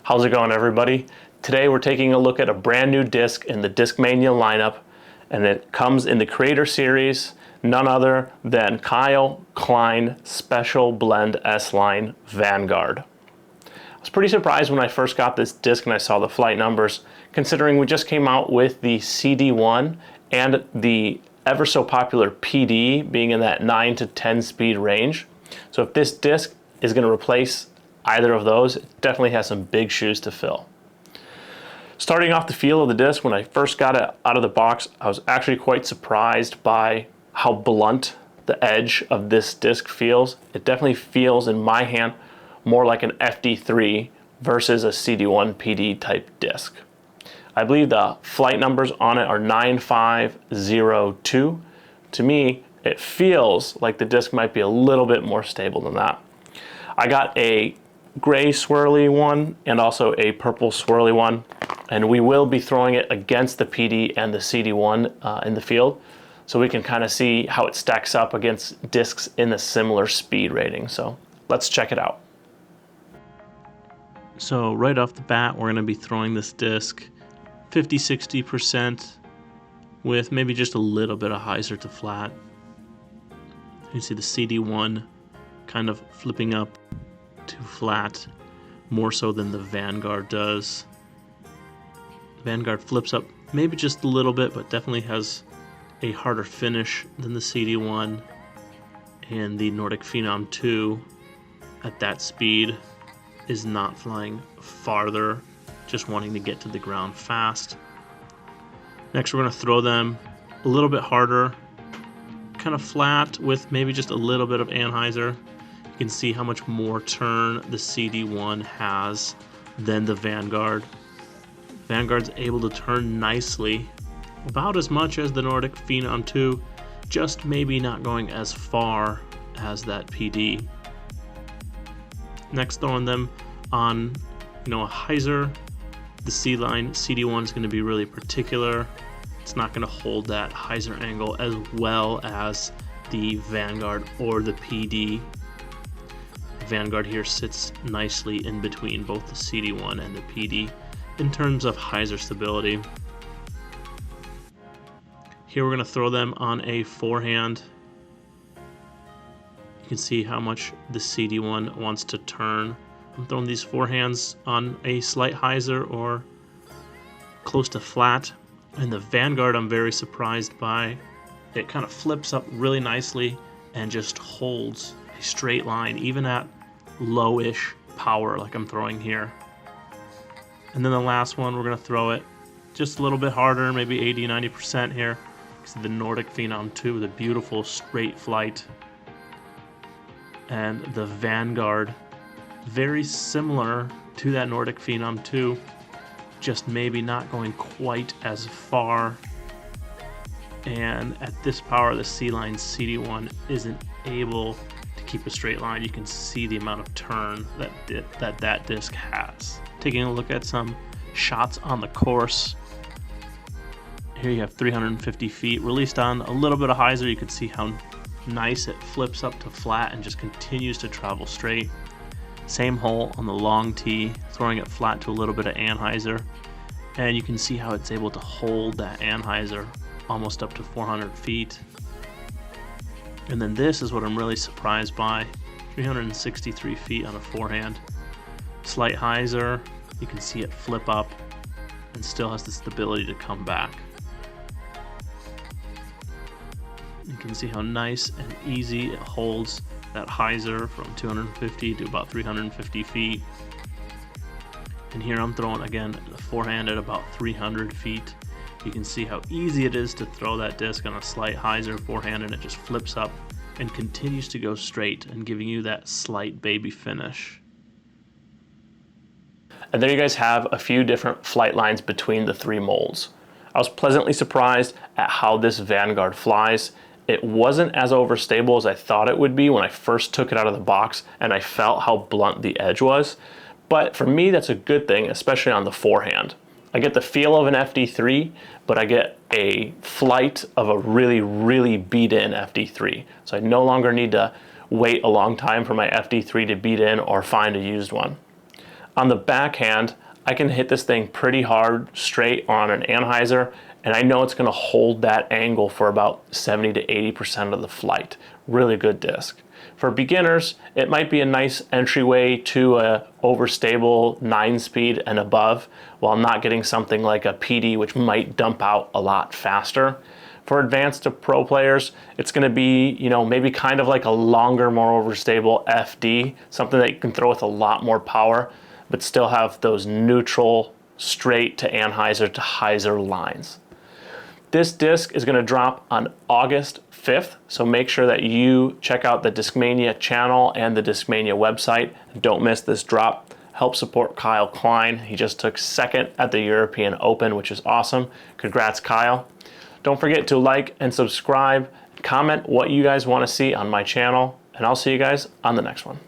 How's it going, everybody? Today we're taking a look at a brand new disc in the Discmania lineup, and it comes in the Creator Series, none other than Kyle Klein Special Blend S-Line Vanguard. I was pretty surprised when I first got this disc and I saw the flight numbers, considering we just came out with the CD1 and the ever so popular PD being in that 9 to 10 speed range. So if this disc is going to replace either of those, it definitely has some big shoes to fill. Starting off the feel of the disc, when I first got it out of the box, I was actually quite surprised by how blunt the edge of this disc feels. It definitely feels in my hand more like an FD3 versus a CD1 PD type disc. I believe the flight numbers on it are 9502. To me, it feels like the disc might be a little bit more stable than that. I got a gray swirly one and also a purple swirly one, and we will be throwing it against the PD and the CD1 in the field, so we can kind of see how it stacks up against discs in a similar speed rating. So let's check it out. So right off the bat, we're going to be throwing this disc 50-60% with maybe just a little bit of hyzer to flat. You can see the CD1 kind of flipping up to flat more so than the Vanguard does. Vanguard flips up maybe just a little bit, but definitely has a harder finish than the CD1, and the Nordic Phenom 2 at that speed is not flying farther, just wanting to get to the ground fast. Next, we're going to throw them a little bit harder, kind of flat with maybe just a little bit of anhyzer. You can see how much more turn the CD1 has than the Vanguard. Vanguard's able to turn nicely, about as much as the Nordic Phenom 2, just maybe not going as far as that PD. Next, throwing them on, a hyzer. The C-line CD1 is going to be really particular. It's not going to hold that hyzer angle as well as the Vanguard or the PD. Vanguard here sits nicely in between both the CD1 and the PD in terms of hyzer stability. Here we're going to throw them on a forehand. You can see how much the CD1 wants to turn. I'm throwing these forehands on a slight hyzer or close to flat. And the Vanguard, I'm very surprised by. It kind of flips up really nicely and just holds a straight line, even at lowish power like I'm throwing here. And then the last one, we're going to throw it just a little bit harder, maybe 80-90% here. See the Nordic Phenom 2 with a beautiful straight flight. And the Vanguard, very similar to that Nordic Phenom 2, just maybe not going quite as far. And at this power, the C-line CD1 isn't able to keep a straight line. You can see the amount of turn that disc has. Taking a look at some shots on the course. Here you have 350 feet released on a little bit of hyzer. You can see how nice it flips up to flat and just continues to travel straight. Same hole on the long tee, throwing it flat to a little bit of anhyzer, and you can see how it's able to hold that anhyzer almost up to 400 feet. And then this is what I'm really surprised by, 363 feet on a forehand. Slight hyzer, you can see it flip up and still has the stability to come back. You can see how nice and easy it holds that hyzer from 250 to about 350 feet. And here I'm throwing again the forehand at about 300 feet. You can see how easy it is to throw that disc on a slight hyzer forehand, and it just flips up and continues to go straight and giving you that slight baby finish. And there you guys have a few different flight lines between the three molds. I was pleasantly surprised at how this Vanguard flies. It wasn't as overstable as I thought it would be when I first took it out of the box, and I felt how blunt the edge was. But for me, that's a good thing, especially on the forehand. I get the feel of an FD3, but I get a flight of a really, really beat-in FD3. So I no longer need to wait a long time for my FD3 to beat in or find a used one. On the backhand, I can hit this thing pretty hard straight on an anhyzer, and I know it's going to hold that angle for about 70 to 80% of the flight. Really good disc. For beginners, it might be a nice entryway to a overstable 9-speed and above, while not getting something like a PD, which might dump out a lot faster. For advanced to pro players, it's going to be, you know, maybe kind of like a longer, more overstable FD, something that you can throw with a lot more power, but still have those neutral, straight to anhyzer to hyzer lines. This disc is going to drop on August 5th, so make sure that you check out the Discmania channel and the Discmania website. Don't miss this drop. Help support Kyle Klein. He just took second at the European Open, which is awesome. Congrats, Kyle. Don't forget to like and subscribe. Comment what you guys want to see on my channel, and I'll see you guys on the next one.